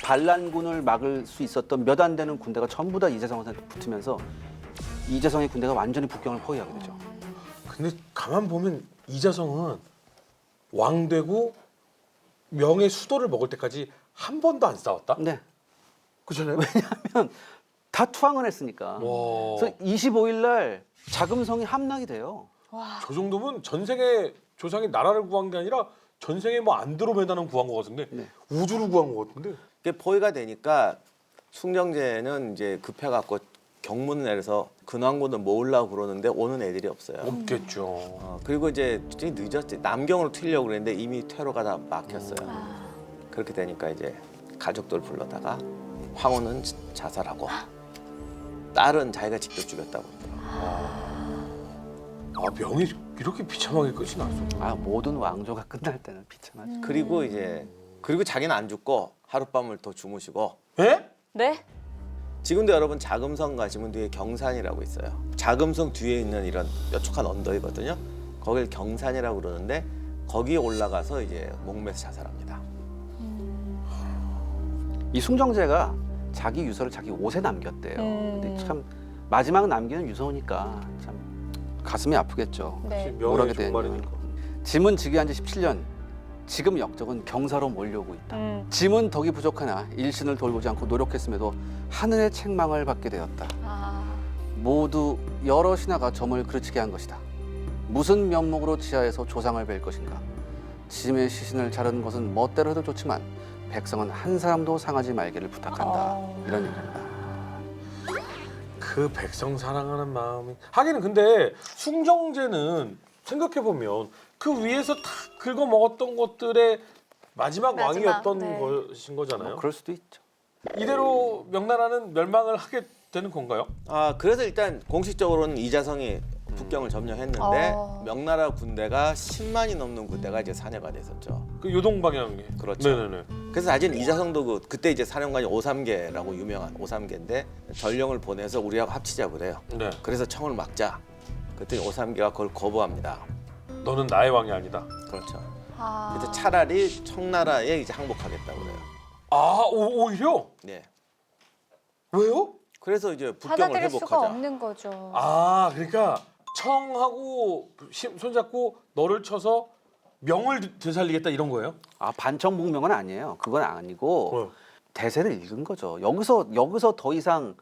반란군을 막을 수 있었던 몇 안 되는 군대가 전부 다 이재성한테 붙으면서 이재성의 군대가 완전히 북경을 포위하게 되죠. 근데 가만 보면 이자성은 왕 되고 명의 수도를 먹을 때까지 한 번도 안 싸웠다? 네. 그렇잖아요. 왜냐하면 다 투항을 했으니까. 와. 그래서 25일 날 자금성이 함락이 돼요. 저 정도면 전생에 조상이 나라를 구한 게 아니라 전생에 뭐 안드로메다는 구한 것 같은데 네. 우주를 구한 것 같은데. 그게 포위가 되니까 숭정제는 이제 급해갖고 경문을 내려서 근황군을 모으려고 그러는데 오는 애들이 없어요. 없겠죠. 그리고 이제 늦었지. 남경으로 튀려고 그랬는데 이미 퇴로가 다 막혔어요. 그렇게 되니까 이제 가족들 불러다가 황후는 자살하고 딸은 자기가 직접 죽였다고 그러더라고요. 아 명이 이렇게 비참하게 끝이 났어. 아 모든 왕조가 끝날 때는 비참하죠. 그리고 이제 그리고 자기는 안 죽고 하룻밤을 더 주무시고 예? 네? 지금도 여러분 자금성 가시면 뒤에 경산이라고 있어요. 자금성 뒤에 있는 이런 뾰족한 언덕이거든요. 거길 경산이라고 그러는데 거기에 올라가서 이제 목매서 자살합니다. 이 숭정제가 자기 유서를 자기 옷에 남겼대요. 근데 참 마지막 남기는 유서니까 참 가슴이 아프겠죠. 네. 명예의 되냐. 종말이니까. 짐은 즉위한 지 17년. 지금 역적은 경사로 몰려오고 있다. 짐은 덕이 부족하나 일신을 돌보지 않고 노력했음에도 하늘의 책망을 받게 되었다. 아, 모두 여러 신하가 점을 그르치게 한 것이다. 무슨 면목으로 지하에서 조상을 뵐 것인가. 짐의 시신을 자르는 것은 멋대로 해도 좋지만 백성은 한 사람도 상하지 말기를 부탁한다. 이런 얘기입니다. 그 백성 사랑하는 마음이 하기는 근데 숭정제는 생각해 보면 그 위에서 다 긁어 먹었던 것들의 마지막 왕이었던 네. 것인 거잖아요. 뭐 그럴 수도 있죠. 이대로 명나라는 멸망을 하게 되는 건가요? 아 그래서 일단 공식적으로는 이자성이 북경을 점령했는데 명나라 군대가 10만이 넘는 군대가 이제 사녀가 됐었죠. 그 요동 방향에. 그렇죠. 네네네. 그래서 사실 이자성도 그때 이제 사령관이 오삼계라고 유명한 오삼계인데 전령을 보내서 우리하고 합치자 그래요. 네. 그래서 청을 막자. 그랬더니 오삼계가 그걸 거부합니다. 너는 나의 왕이 아니다. 그렇죠. 아. 그래서 차라리 청나라에 이제 항복하겠다고 그래요. 아 오히려? 네. 왜요? 그래서 이제 북경을 받아들일 수가 회복하자. 없는 거죠. 아 그러니까 청하고 손잡고 너를 쳐서 명을 되살리겠다 이런 거예요? 아 반청복명은 아니에요. 그건 아니고 대세를 읽은 거죠. 여기서 더 이상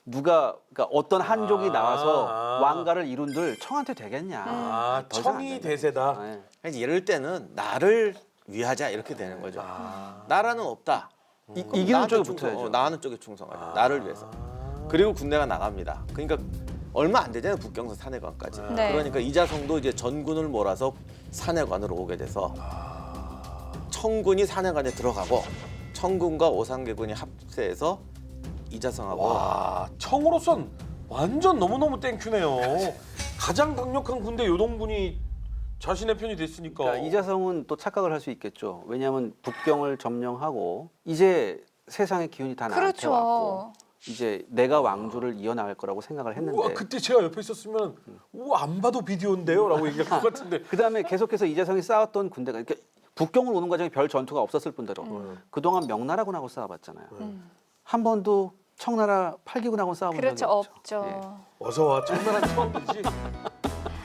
누가 그러니까 어떤 한족이 나와서 왕가를 이룬들 청한테 되겠냐. 아 더 이상 안 청이 되는 대세다. 거죠. 네. 그래서 이럴 때는 나를 위하자 이렇게 되는 거죠. 나라는 없다. 이기는 나한테 쪽에 충성, 붙어야죠. 나하는 쪽에 충성하자. 나를 위해서. 그리고 군대가 나갑니다. 그러니까 얼마 안 되잖아요. 북경서 산해관까지. 네. 그러니까 이자성도 이제 전군을 몰아서 산해관으로 오게 돼서 청군이 산해관에 들어가고 청군과 오삼계군이 합세해서 이자성하고 와 청으로선 완전 너무너무 땡큐네요. 가장 강력한 군대 요동군이 자신의 편이 됐으니까. 그러니까 이자성은 또 착각을 할 수 있겠죠. 왜냐하면 북경을 점령하고 이제 세상의 기운이 다 나한테 그렇죠. 왔고 이제 내가 왕조를 이어나갈 거라고 생각을 했는데 우와 그때 제가 옆에 있었으면 우와 안 봐도 비디오인데요라고 얘기할 것 같은데. 그다음에 계속해서 이자성이 쌓았던 군대가 이렇게 북경을 오는 과정에 별 전투가 없었을 뿐더러 그동안 명나라군하고 싸워봤잖아요. 한 번도 청나라 팔기군하고 싸워본 그렇죠, 적이 없죠. 없죠. 예. 어서 와 청나라 처음이지.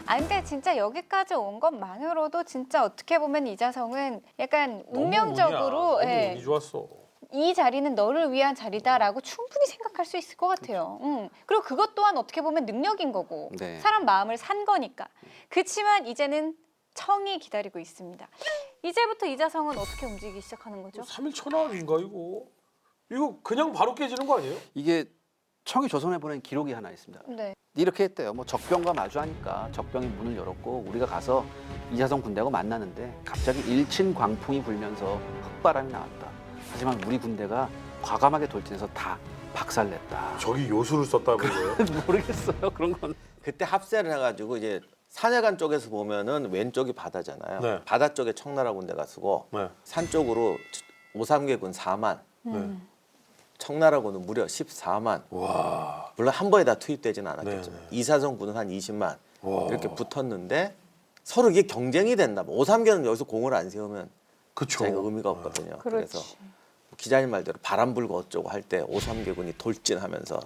아 근데 진짜 여기까지 온 것만으로도 진짜 어떻게 보면 이자성은 약간 운명적으로 너무 예, 운이 좋았어. 이 자리는 너를 위한 자리다라고 충분히 생각할 수 있을 것 같아요. 그리고 그것 또한 어떻게 보면 능력인 거고 네. 사람 마음을 산 거니까. 그렇지만 이제는 청이 기다리고 있습니다. 이제부터 이자성은 어떻게 움직이기 시작하는 거죠? 3일 천하인가 이거? 이거 그냥 바로 깨지는 거 아니에요? 이게 청이 조선에 보낸 기록이 하나 있습니다. 네. 이렇게 했대요. 뭐 적병과 마주하니까 적병이 문을 열었고 우리가 가서 이자성 군대하고 만나는데 갑자기 일친 광풍이 불면서 흙바람이 나왔다. 하지만 우리 군대가 과감하게 돌진해서 다 박살냈다. 저기 요술을 썼다는 거예요? 모르겠어요. 그런 건. 그때 합세를 해가지고 이제 산해관 쪽에서 보면은 왼쪽이 바다잖아요. 네. 바다 쪽에 청나라 군대가 쓰고 네. 산 쪽으로 오삼계군 4만, 청나라군은 무려 14만. 와. 물론 한 번에 다 투입되지는 않았겠지만 네, 이사성군은 한 20만 와. 이렇게 붙었는데 서로 이게 경쟁이 됐나 봐. 오삼계는 여기서 공을 안 세우면 그쵸. 자기가 의미가 없거든요. 그래서 그렇지. 기자님 말대로 바람 불고 어쩌고 할 때 오삼계군이 돌진하면서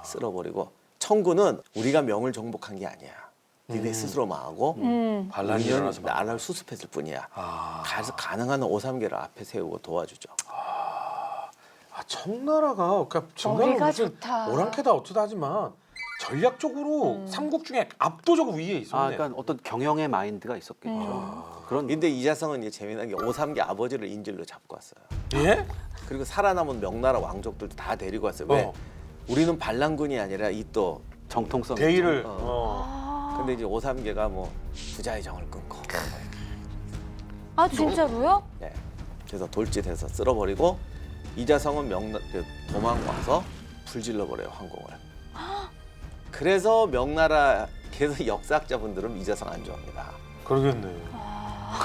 쓸어버리고 청군은 우리가 명을 정복한 게 아니야. 니네 스스로 망하고 반란이 일어나서 막. 나라를 수습했을 뿐이야. 아. 가서 가능한 오삼계를 앞에 세우고 도와주죠. 아 청나라가 그러니까 정말로 머리가 무슨 좋다. 오랑캐다 어쩌다 하지만 전략적으로 삼국 중에 압도적 위에 아, 있었네. 그러니까 어떤 경영의 마인드가 있었겠죠. 그런 근데 이자성은 이제 재미난 게 오삼계 아버지를 인질로 잡고 왔어요. 예? 그리고 살아남은 명나라 왕족들도 다 데리고 왔어요. 왜? 우리는 반란군이 아니라 이 또 정통성 대의를. 있죠. 근데 이제 오삼계가 뭐 부자의 정을 끊고 아 진짜로요? 네. 그래서 돌진해서 쓸어버리고 이자성은 도망가서 불질러 버려요 황공을. 그래서 명나라 계속 역사학자분들은 이자성 안 좋아합니다. 그러겠네.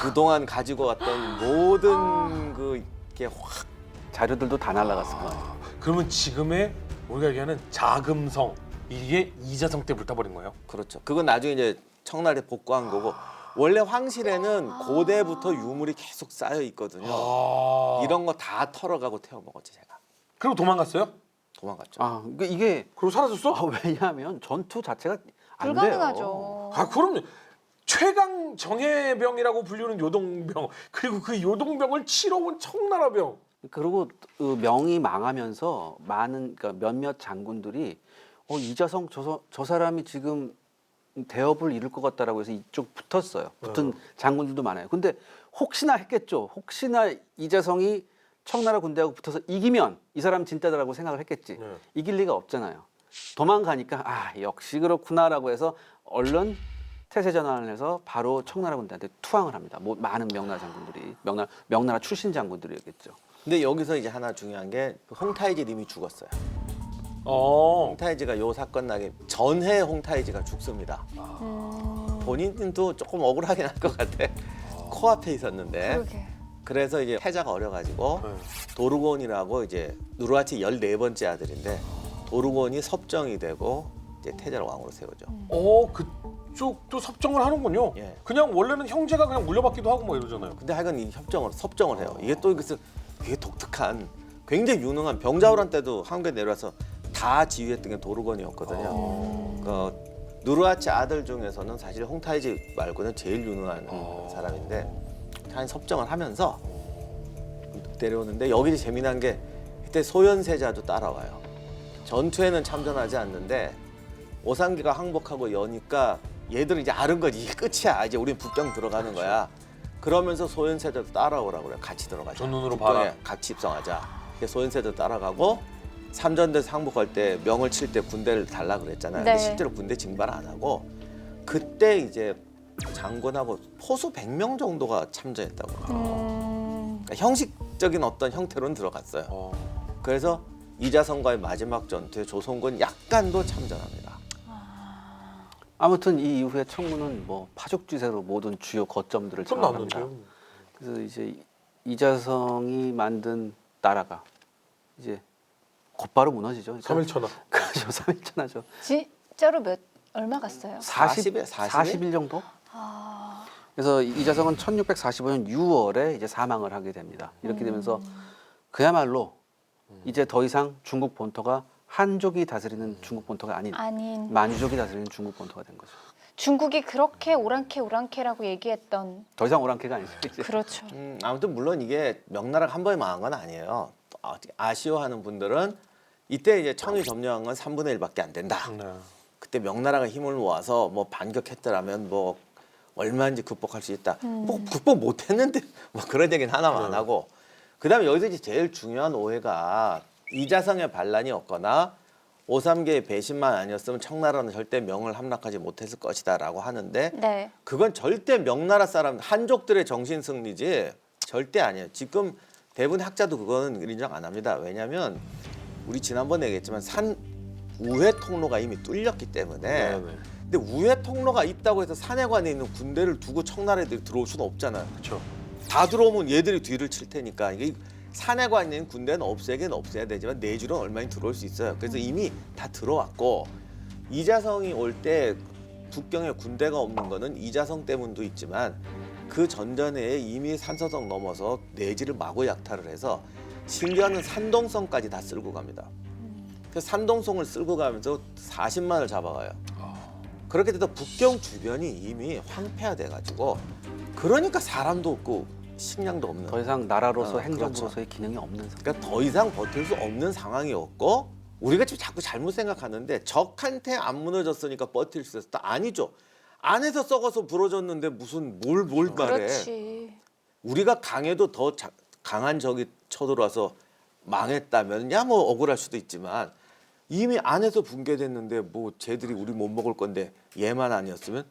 그동안 가지고 왔던 모든 그 이렇게 확 자료들도 다 날라갔을 것 같아요. 그러면 지금의 우리가 얘기하는 자금성 이게 이자성 때 불타버린 거예요? 그렇죠. 그건 나중에 이제 청나라에 복구한 거고 원래 황실에는 고대부터 유물이 계속 쌓여 있거든요. 이런 거 다 털어가고 태워 먹었지 제가. 그리고 도망갔어요? 도망갔죠. 그러니까 이게 그리고 사라졌어? 왜냐하면 전투 자체가 안 돼요. 불가능하죠. 아 그럼요. 최강 정예병이라고 불리는 요동병 그리고 그 요동병을 치러온 청나라병. 그리고 그 명이 망하면서 많은 그러니까 몇몇 장군들이 이자성 저 사람이 지금 대업을 이룰 것 같다라고 해서 이쪽 붙었어요. 붙은 장군들도 많아요. 근데 혹시나 했겠죠. 혹시나 이자성이 청나라 군대하고 붙어서 이기면 이 사람 진짜다라고 생각을 했겠지. 네. 이길 리가 없잖아요. 도망가니까 역시 그렇구나라고 해서 얼른 태세 전환을 해서 바로 청나라 군대한테 투항을 합니다. 뭐 많은 명나라 장군들이 명나라 출신 장군들이었겠죠. 근데 여기서 이제 하나 중요한 게그 홍타이지 님이 죽었어요. 홍타이지가 요 사건 나기 전해 홍타이지가 죽습니다. 본인도 조금 억울하긴 할 것 같아. 코앞에 있었는데. 그러게. 그래서 이제 태자가 어려가지고 네. 도르곤이라고 이제 누르하치 14번째 아들인데 도르곤이 섭정이 되고 이제 태자를 왕으로 세우죠. 그쪽도 섭정을 하는군요. 예. 그냥 원래는 형제가 그냥 물려받기도 하고 뭐 이러잖아요. 근데 하여간 이 섭정을 해요. 이게 또 그래서 되게 독특한 굉장히 유능한 병자호란 때도 한국에 내려와서 다 지휘했던 게 도르곤이었거든요. 그 누르하치 아들 중에서는 사실 홍타이지 말고는 제일 유능한 사람인데 한 섭정을 하면서 내려오는데 여기 재미난 게 그때 소현세자도 따라와요. 전투에는 참전하지 않는데 오상기가 항복하고 여니까 얘들은 이제 아는 거지. 이게 끝이야. 이제 우린 북경 들어가는 거야. 그러면서 소현세자도 따라오라고 그래요. 같이 들어가자. 저 눈으로 북경에 봐라. 같이 입성하자. 소현세자도 따라가고 삼전대에서 항복할 때 명을 칠 때 군대를 달라 그랬잖아요. 근데 네. 실제로 군대 징발 안 하고 그때 이제 장군하고 포수 100명 정도가 참전했다고. 그러니까 형식적인 어떤 형태로는 들어갔어요. 그래서 이자성과의 마지막 전투에 조선군 약간도 참전합니다. 아무튼 이 이후에 청군은 뭐 파죽지세로 모든 주요 거점들을 좀 장악합니다. 났는데요. 그래서 이제 이자성이 만든 나라가 이제 곧바로 무너지죠. 그러니까 3일천하. 그렇죠. 3일천하죠. 진짜로 얼마 갔어요? 40일 정도? 그래서 이자성은 1645년 6월에 이제 사망을 하게 됩니다. 이렇게 되면서 그야말로 이제 더 이상 중국 본토가 한족이 다스리는 중국 본토가 아닌 만유족이 다스리는 중국 본토가 된 거죠. 중국이 그렇게 오랑캐라고 얘기했던 더 이상 오랑캐가 아니죠. 이제. 그렇죠. 아무튼 물론 이게 명나라가 한 번에 망한 건 아니에요. 아쉬워하는 분들은 이때 이제 청이 점령한 건 3분의 1밖에 안 된다. 네. 그때 명나라가 힘을 모아서 뭐 반격했더라면 뭐 얼마인지 극복할 수 있다. 뭐 극복 못했는데 뭐 그런 얘기는 하나만 안 하고. 그다음에 여기서 이제 제일 중요한 오해가 이자성의 반란이 없거나 오삼계의 배신만 아니었으면 청나라는 절대 명을 함락하지 못했을 것이다라고 하는데 네. 그건 절대 명나라 사람 한족들의 정신 승리지 절대 아니에요. 지금 대부분 학자도 그거는 인정 안 합니다. 왜냐하면 우리 지난번에 얘기했지만 산 우회 통로가 이미 뚫렸기 때문에. 네네. 근데 우회 통로가 있다고 해서 산해관에 있는 군대를 두고 청나라 애들이 들어올 수는 없잖아요. 그렇죠. 다 들어오면 얘들이 뒤를 칠 테니까 이게 산해관에 있는 군대는 없애긴 없애야 되지만 내주는 얼마나 들어올 수 있어요. 그래서 이미 다 들어왔고 이자성이 올 때 북경에 군대가 없는 거는 이자성 때문도 있지만 그 전전에 이미 산서성 넘어서 내지를 마구 약탈을 해서 심지어는 산동성까지 다 쓸고 갑니다. 그래서 산동성을 쓸고 가면서 40만을 잡아가요. 그렇게 되다 북경 주변이 이미 황폐화돼가지고 그러니까 사람도 없고 식량도 없는. 더 이상 나라로서 그렇죠. 행정부로서의 기능이 없는 상황. 그러니까 더 이상 버틸 수 없는 상황이었고 우리가 지금 자꾸 잘못 생각하는데 적한테 안 무너졌으니까 버틸 수 있었다. 아니죠. 안에서 썩어서 부러졌는데 무슨 뭘 말해. 그렇지. 우리가 강해도 더 강한 적이 쳐들어와서 망했다면 야 뭐 억울할 수도 있지만 이미 안에서 붕괴됐는데 뭐 쟤들이 우리 못 먹을 건데 얘만 아니었으면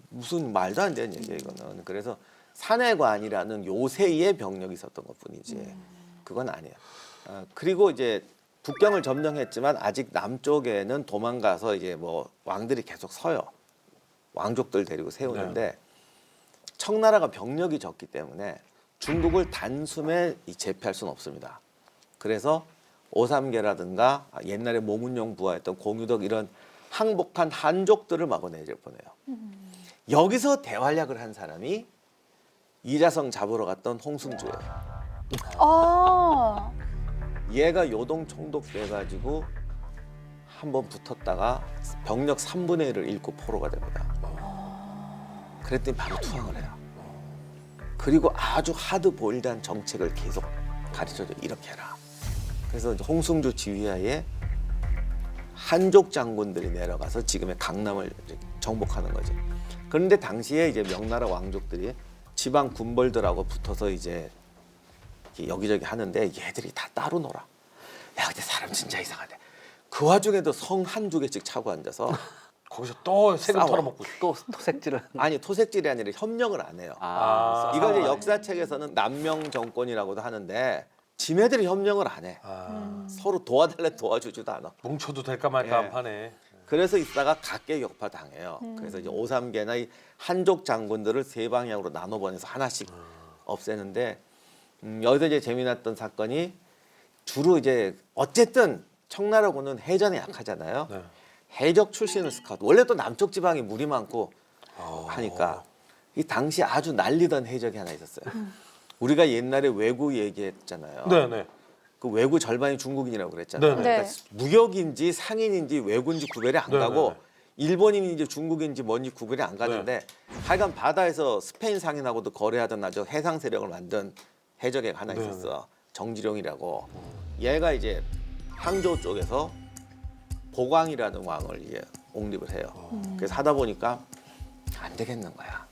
무슨 말도 안 되는 얘기야 이거는. 그래서 산해관이라는 요새의 병력이 있었던 것뿐이지 그건 아니야. 그리고 이제 북경을 점령했지만 아직 남쪽에는 도망가서 이제 뭐 왕들이 계속 서요. 왕족들 데리고 세우는데 청나라가 병력이 적기 때문에 중국을 단숨에 제패할 수는 없습니다. 그래서 오삼계라든가 옛날에 모문용 부하였던 공유덕 이런 항복한 한족들을 막아내질 보내요. 여기서 대활약을 한 사람이 이자성 잡으러 갔던 홍승주예요. 아, 얘가 요동 총독돼가지고 한번 붙었다가 병력 3분의 1을 잃고 포로가 됩니다. 그랬더니 바로 투항을 해요. 그리고 아주 하드보일드한 정책을 계속 가르쳐줘. 이렇게 해라. 그래서 이제 홍승주 지휘하에 한족 장군들이 내려가서 지금의 강남을 이제 정복하는 거지. 그런데 당시에 이제 명나라 왕족들이 지방 군벌들하고 붙어서 이제 여기저기 하는데 얘들이 다 따로 놀아. 야, 근데 사람 진짜 이상하대. 그 와중에도 성 한두 개씩 차고 앉아서 거기서 또 세금 싸워. 털어먹고 있어. 또 토색질을. 아니 토색질이 아니라 협력을 안 해요. 아. 이걸 이제 역사책에서는 남명 정권이라고도 하는데 지네들이 협력을 안 해. 서로 도와달래 도와주지도 않아. 뭉쳐도 될까 말까 예. 하네. 그래서 있다가 각계격파 당해요. 그래서 이제 오삼계나 이 한족 장군들을 세 방향으로 나눠 보내서 하나씩 없애는데 여기서 이제 재미났던 사건이 주로 이제 어쨌든 청나라군은 해전에 약하잖아요. 네. 해적 출신을 스카우트. 원래 또 남쪽 지방이 물이 많고 하니까 이 당시 아주 날리던 해적이 하나 있었어요. 우리가 옛날에 왜구 얘기했잖아요. 네네. 그 왜구 절반이 중국인이라고 그랬잖아요. 네네. 그러니까 무역인지 상인인지 왜구인지 구별이 안 네네네. 가고 일본인인지 중국인지 뭔지 구별이 안 가는데 하여간 바다에서 스페인 상인하고도 거래하던 아주 해상 세력을 만든 해적애가 하나 네네. 있었어. 정지룡이라고. 얘가 이제 항저우 쪽에서 보광이라는 왕을 이제 옹립을 해요. 그래서 하다 보니까 안 되겠는 거야.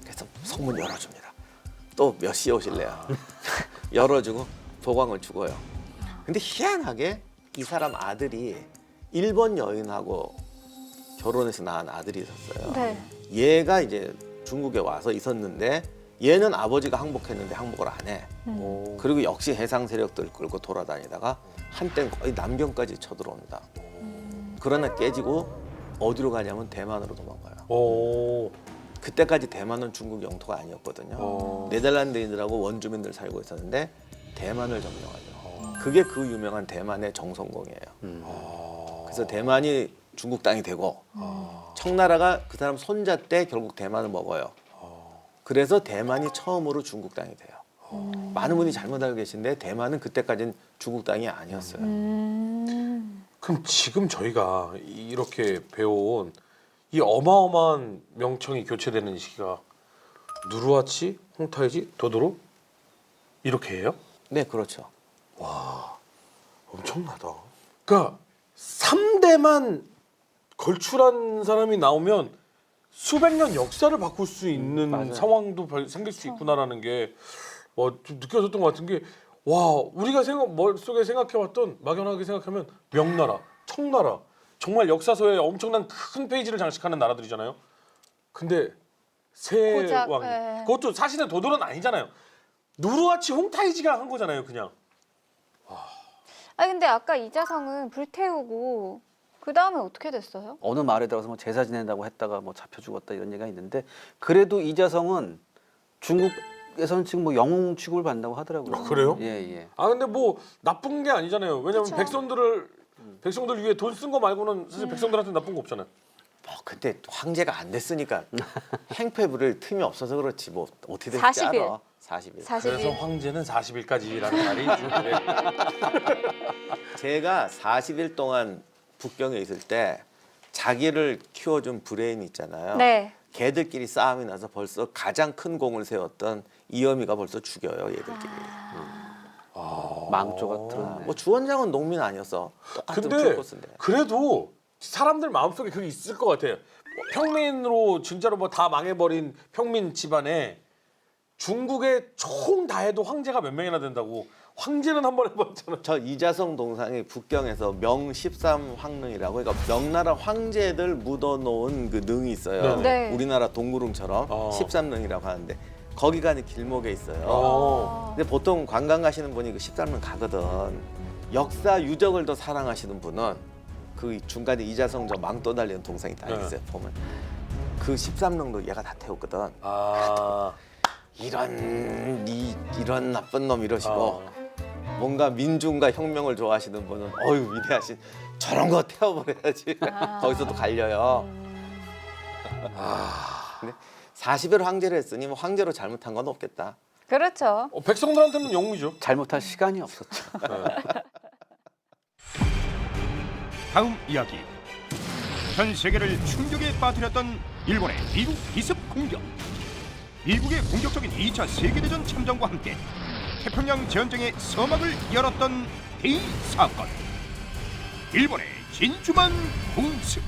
그래서 성문 열어줍니다. 또 몇 시에 오실래요? 열어주고 보광을 주고요. 근데 희한하게 이 사람 아들이 일본 여인하고 결혼해서 낳은 아들이 있었어요. 네. 얘가 이제 중국에 와서 있었는데 얘는 아버지가 항복했는데 항복을 안 해. 그리고 역시 해상 세력들 끌고 돌아다니다가 한때는 거의 남경까지 쳐들어옵니다. 그러나 깨지고 어디로 가냐면 대만으로 도망가요. 오. 그때까지 대만은 중국 영토가 아니었거든요. 네덜란드인들하고 원주민들 살고 있었는데 대만을 점령하죠. 그게 그 유명한 대만의 정성공이에요. 그래서 대만이 중국 땅이 되고 청나라가 그 사람 손자 때 결국 대만을 먹어요. 그래서 대만이 처음으로 중국 땅이 돼요. 많은 분이 잘못 알고 계신데 대만은 그때까지는 중국 땅이 아니었어요. 그럼 지금 저희가 이렇게 배워온 이 어마어마한 명청이 교체되는 시기가 누르하치, 홍타이지, 도도로 이렇게 해요? 네, 그렇죠. 엄청나다. 그러니까 3대만 걸출한 사람이 나오면 수백 년 역사를 바꿀 수 있는 맞아요. 상황도 생길 수 있구나라는 게 좀 느껴졌던 것 같은 게 와 우리가 머릿속에 생각해왔던 막연하게 생각하면 명나라, 청나라 정말 역사서에 엄청난 큰 페이지를 장식하는 나라들이잖아요. 근데 새 고작, 왕 예. 그것도 사실은 도도로는 아니잖아요. 누르하치 홍타이지가 한 거잖아요, 그냥. 아 근데 아까 이자성은 불태우고 그 다음에 어떻게 됐어요? 어느 마을에 들어가서 뭐 제사 지낸다고 했다가 뭐 잡혀 죽었다 이런 얘기가 있는데 그래도 이자성은 중국에서는 지금 뭐 영웅 취급을 받는다고 하더라고요. 아, 그래요? 예, 예. 아 근데 뭐 나쁜 게 아니잖아요. 왜냐면 그쵸. 백성들 위해 돈 쓴 거 말고는 사실 백성들한테 나쁜 거 없잖아요. 뭐 근데 황제가 안 됐으니까 행패 부릴 틈이 없어서 그렇지 뭐 어떻게 될지 40일. 알아. 40일. 40일. 그래서 황제는 40일까지라는 말이 중국에 제가 40일 동안 북경에 있을 때 자기를 키워준 브레인 있잖아요. 네. 걔들끼리 싸움이 나서 벌써 가장 큰 공을 세웠던 이어미가 벌써 죽여요, 얘들끼리. 망조가 들었네. 뭐 주원장은 농민 아니었어. 똑같은 근데 풀코스인데. 그래도 사람들 마음속에 그게 있을 것 같아요. 평민으로 진짜로 뭐 다 망해버린 평민 집안에 중국에 총 다 해도 황제가 몇 명이나 된다고. 황제는 한 번 해봤잖아. 저 이자성 동상이 북경에서 명 13황릉이라고 그러니까 명나라 황제들 묻어놓은 그 능이 있어요. 네네. 네. 우리나라 동구릉처럼 13능이라고 하는데 거기 가는 길목에 있어요. 근데 보통 관광 가시는 분이 그 13능 가거든. 역사 유적을 더 사랑하시는 분은 그 중간에 이자성 저 망토 달리는 동상이 딱 네. 있어요. 보면 그 13능도 얘가 다 태웠거든. 아 이런 나쁜 놈 이러시고 뭔가 민중과 혁명을 좋아하시는 분은 어유 위대하신 저런 거 태워버려야지. 거기서도 갈려요. 근데 40일 황제를 했으니 뭐 황제로 잘못한 건 없겠다. 그렇죠. 백성들한테는 영웅이죠. 잘못할 시간이 없었죠. 다음 이야기. 전 세계를 충격에 빠뜨렸던 일본의 미국 기습 공격. 미국의 공격적인 2차 세계대전 참전과 함께 태평양 전쟁의 서막을 열었던 대사건. 일본의 진주만 공습.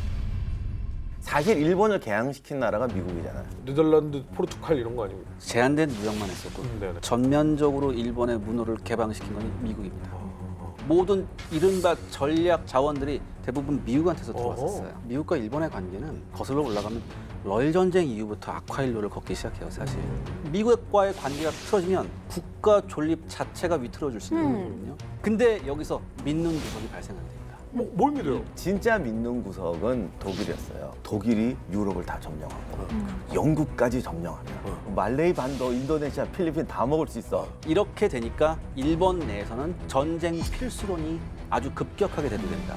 사실 일본을 개항시킨 나라가 미국이잖아요. 네덜란드, 포르투갈 이런 거 아닙니까? 제한된 무역만 했어도 네네. 전면적으로 일본의 문호를 개방시킨 건 미국입니다. 모든 이른바 전략 자원들이 대부분 미국한테서 들어왔었어요. 미국과 일본의 관계는 거슬러 올라가면 러일 전쟁 이후부터 악화일로를 걷기 시작해요, 사실. 미국과의 관계가 틀어지면 국가 존립 자체가 위틀어질 수 있는 거거든요. 근데 여기서 믿는 구석이 발생합니다. 뭘 믿어요? 진짜 믿는 구석은 독일이었어요. 독일이 유럽을 다 점령하고 영국까지 점령하면 말레이 반도, 인도네시아, 필리핀 다 먹을 수 있어. 이렇게 되니까 일본 내에서는 전쟁 필수론이 아주 급격하게 대두된다.